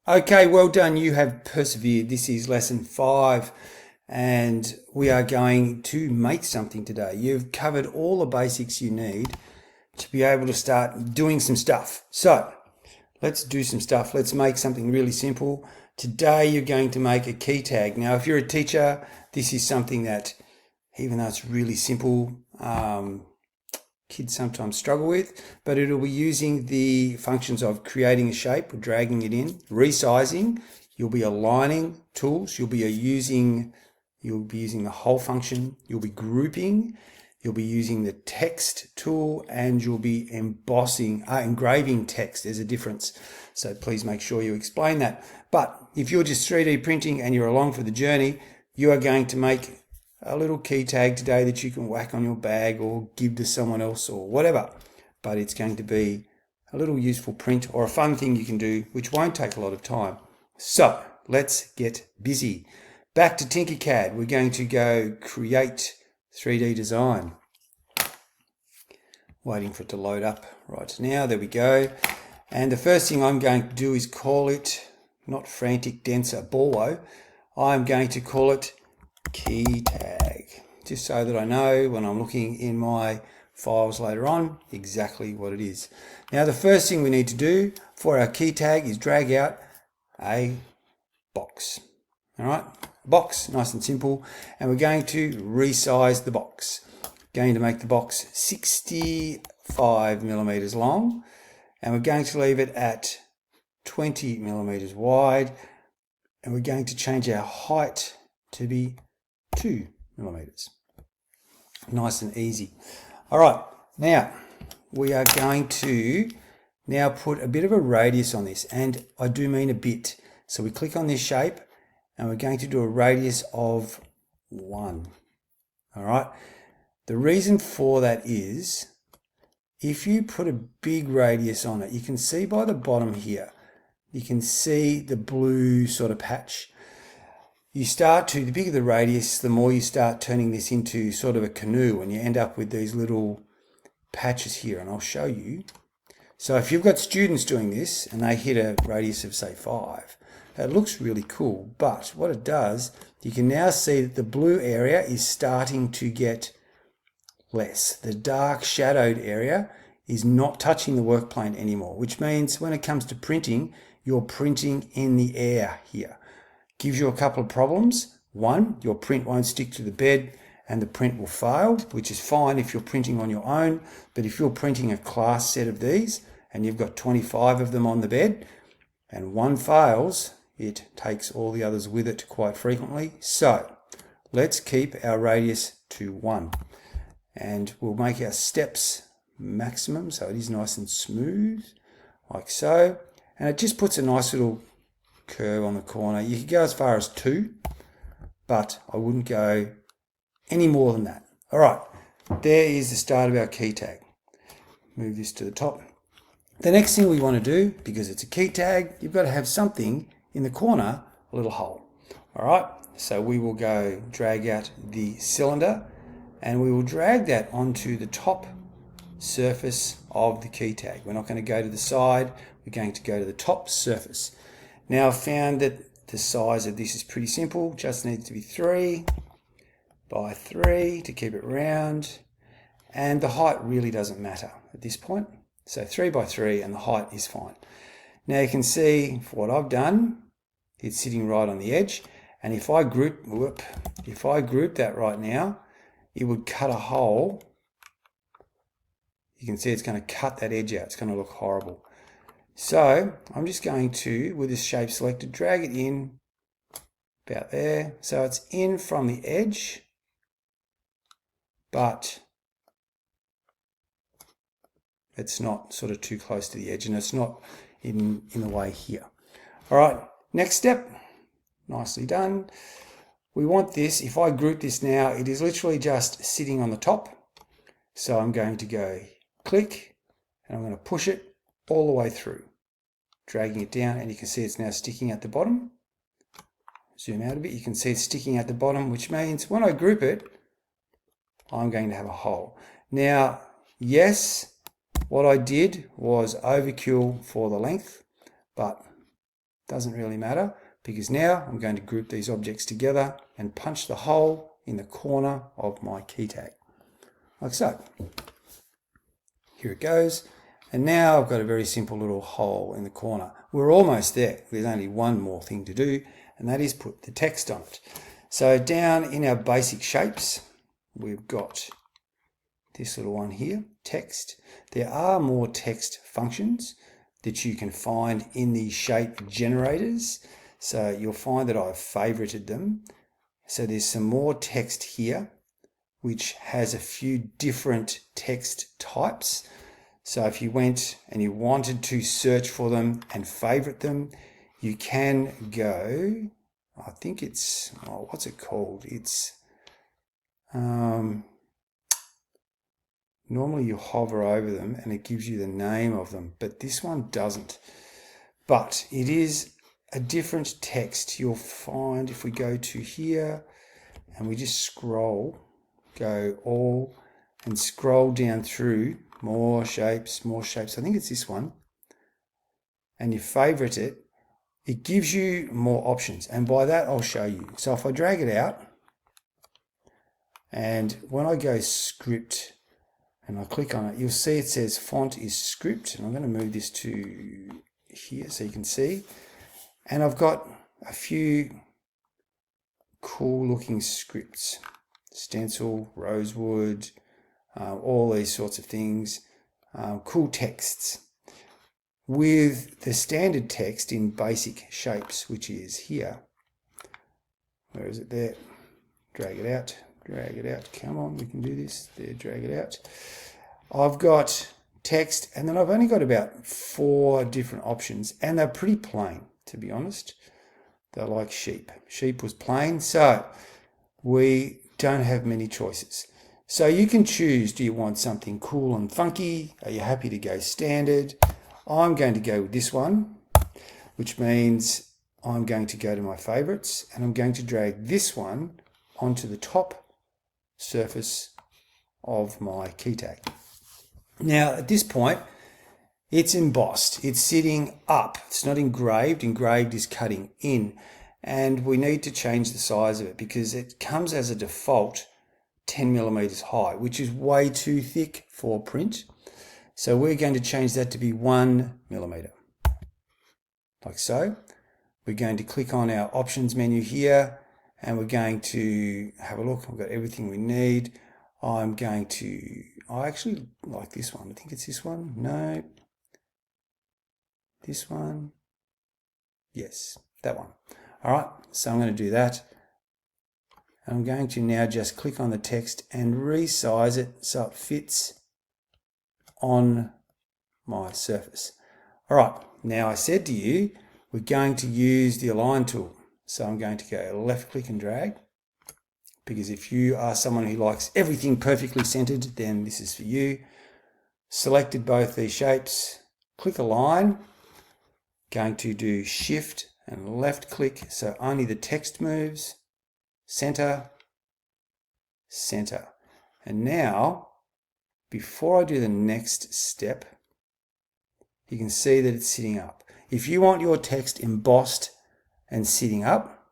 Okay, well done. You have persevered. This is lesson 5, and we are going to make something today. You've covered all the basics you need to be able to start doing some stuff. So let's do some stuff. Let's make something really simple. Today you're going to make a key tag. Now, if you're a teacher, this is something that, even though it's really simple, kids sometimes struggle with, but it'll be using the functions of creating a shape or dragging it in, resizing. You'll be aligning tools. You'll be using the whole function. You'll be grouping. You'll be using the text tool, and you'll be engraving text. There's a difference. So please make sure you explain that. But if you're just 3D printing and you're along for the journey, you are going to make a little key tag today that you can whack on your bag or give to someone else or whatever. But it's going to be a little useful print or a fun thing you can do, which won't take a lot of time. So let's get busy. Back to Tinkercad. We're going to go create 3D design. Waiting for it to load up right now. There we go. And the first thing I'm going to do is call it, not frantic denser Borwo, I'm going to call it Keytag, just so that I know when I'm looking in my files later on exactly what it is. Now the first thing we need to do for our key tag is drag out a box. All right, box, nice and simple, and we're going to resize the box. Going to make the box 65 millimeters long, and we're going to leave it at 20 millimeters wide, and we're going to change our height to be 2 millimeters. Nice and easy. All right, now we are going to now put a bit of a radius on this, and I do mean a bit. So we click on this shape and we're going to do a radius of 1. All right, the reason for that is if you put a big radius on it, you can see by the bottom here, you can see the blue sort of patch. The bigger the radius, the more you start turning this into sort of a canoe, and you end up with these little patches here, and I'll show you. So if you've got students doing this and they hit a radius of say 5, it looks really cool, but what it does, you can now see that the blue area is starting to get less. The dark shadowed area is not touching the work plane anymore, which means when it comes to printing, you're printing in the air here. Gives you a couple of problems. One, your print won't stick to the bed and the print will fail, which is fine if you're printing on your own, but if you're printing a class set of these and you've got 25 of them on the bed and one fails, it takes all the others with it quite frequently. So let's keep our radius to 1, and we'll make our steps maximum so it is nice and smooth, like so, and it just puts a nice little curve on the corner. You could go as far as 2, but I wouldn't go any more than that. All right, there is the start of our key tag. Move this to the top. The next thing we want to do, because it's a key tag, you've got to have something in the corner, a little hole. All right, so we will go drag out the cylinder, and we will drag that onto the top surface of the key tag. We're not going to go to the side, we're going to go to the top surface. Now I've found that the size of this is pretty simple, just needs to be 3 by 3 to keep it round, and the height really doesn't matter at this point. So 3 by 3 and the height is fine. Now you can see for what I've done, it's sitting right on the edge, and if I group that right now, it would cut a hole. You can see it's going to cut that edge out. It's going to look horrible. So I'm just going to, with this shape selected, drag it in about there. So it's in from the edge, but it's not sort of too close to the edge, and it's not in the way here. All right, next step, nicely done. We want this, if I group this now, it is literally just sitting on the top. So I'm going to go click, and I'm going to push it all the way through, dragging it down, and you can see it's now sticking at the bottom. Zoom out a bit, you can see it's sticking at the bottom, which means when I group it, I'm going to have a hole. Now, yes, what I did was overkill for the length, but Doesn't really matter, because now I'm going to group these objects together and punch the hole in the corner of my key tag, like so. Here it goes. And now I've got a very simple little hole in the corner. We're almost there. There's only one more thing to do, and that is put the text on it. So down in our basic shapes, we've got this little one here, text. There are more text functions that you can find in the shape generators. So you'll find that I've favorited them. So there's some more text here, which has a few different text types. So if you went and you wanted to search for them and favorite them, you can go, I think it's, what's it called? It's, normally you hover over them and it gives you the name of them, but this one doesn't. But it is a different text. You'll find if we go to here and we just scroll, go all and scroll down through, more shapes, more shapes. I think it's this one. And you favorite it, it gives you more options. And by that, I'll show you. So if I drag it out, and when I go script and I click on it, you'll see it says font is script. And I'm going to move this to here so you can see. And I've got a few cool looking scripts. Stencil, rosewood, all these sorts of things, cool texts with the standard text in basic shapes, which is here. Where is it? There. Drag it out, come on, we can do this. There, drag it out. I've got text, and then I've only got about 4 different options, and they're pretty plain, to be honest. They're like sheep. Sheep was plain, so we don't have many choices. So you can choose, do you want something cool and funky? Are you happy to go standard? I'm going to go with this one, which means I'm going to go to my favorites and I'm going to drag this one onto the top surface of my key tag. Now at this point, it's embossed. It's sitting up. It's not engraved. Engraved is cutting in. And we need to change the size of it because it comes as a default 10 millimeters high, which is way too thick for print. So we're going to change that to be 1 millimeter, like so. We're going to click on our options menu here and we're going to have a look. We've got everything we need. I actually like this one. I think it's this one. No. This one. Yes, that one. All right, so I'm going to do that. And I'm going to now just click on the text and resize it so it fits on my surface. All right, now I said to you, we're going to use the align tool. So I'm going to go left click and drag, because if you are someone who likes everything perfectly centered, then this is for you. Selected both these shapes, click align, going to do shift and left click so only the text moves, center, center. And now, before I do the next step, you can see that it's sitting up. If you want your text embossed and sitting up,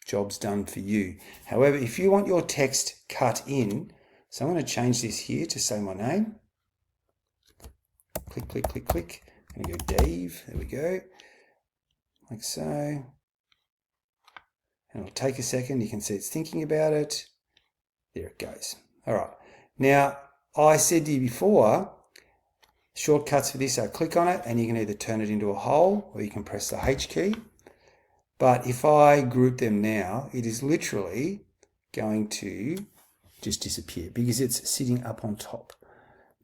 job's done for you. However, if you want your text cut in, so I'm going to change this here to say my name. Click, click, click, click. I'm going to go Dave. There we go. Like so. And it'll take a second. You can see it's thinking about it. There it goes. All right. Now, I said to you before, shortcuts for this are click on it and you can either turn it into a hole or you can press the H key. But if I group them now, it is literally going to just disappear because it's sitting up on top.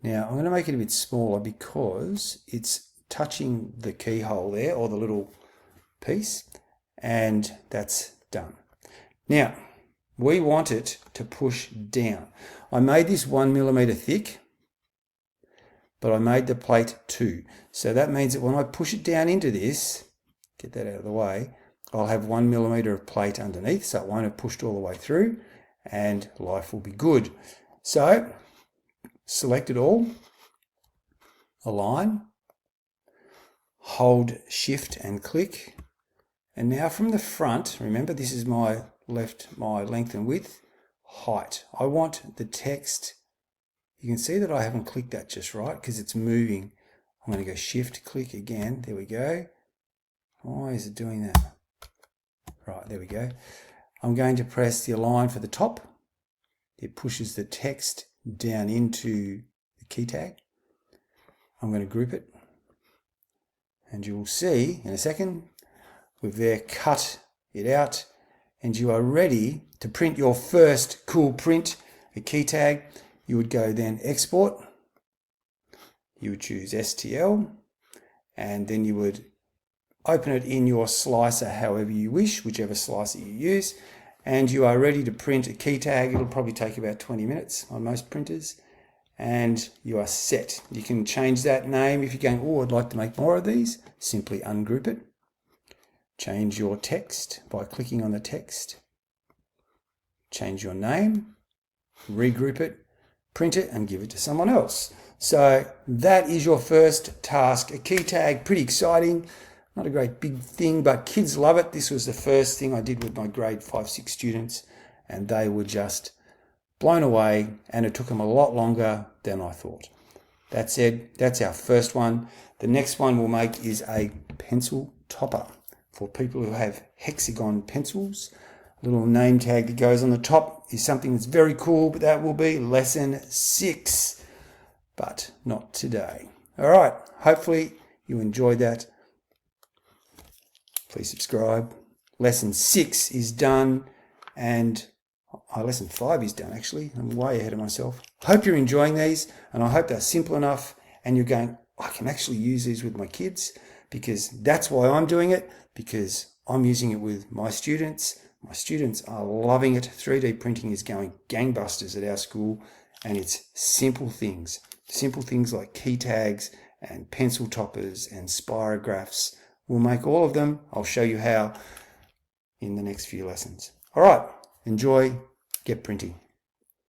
Now, I'm going to make it a bit smaller because it's touching the keyhole there, or the little piece, and that's done. Now, we want it to push down. I made this 1 millimeter thick, but I made the plate 2. So that means that when I push it down into this, get that out of the way, I'll have 1 millimeter of plate underneath, so it won't have pushed all the way through, and life will be good. So, select it all, align, hold shift and click, And now from the front, remember this is my length and width, height. I want the text. You can see that I haven't clicked that just right because it's moving. I'm going to go shift click again. There we go. Why is it doing that? Right, there we go. I'm going to press the align for the top. It pushes the text down into the key tag. I'm going to group it. And you will see in a second, we've there cut it out and you are ready to print your first cool print, a key tag. You would go then export. You would choose STL and then you would open it in your slicer however you wish, whichever slicer you use, and you are ready to print a key tag. It'll probably take about 20 minutes on most printers, and you are set. You can change that name if you're going, oh, I'd like to make more of these. Simply ungroup it. Change your text by clicking on the text. Change your name, regroup it, print it, and give it to someone else. So that is your first task, a key tag. Pretty exciting. Not a great big thing, but kids love it. This was the first thing I did with my grade 5-6 students, and they were just blown away, and it took them a lot longer than I thought. That said, that's our first one. The next one we'll make is a pencil topper for people who have hexagon pencils. A little name tag that goes on the top is something that's very cool, but that will be lesson 6, but not today. All right, hopefully you enjoyed that. Please subscribe. Lesson 6 is done, and lesson 5 is done actually. I'm way ahead of myself. Hope you're enjoying these, and I hope they're simple enough and you're going, I can actually use these with my kids, because that's why I'm doing it, because I'm using it with my students. My students are loving it. 3D printing is going gangbusters at our school, and it's simple things like key tags and pencil toppers and spirographs. We'll make all of them. I'll show you how in the next few lessons. All right, enjoy, get printing.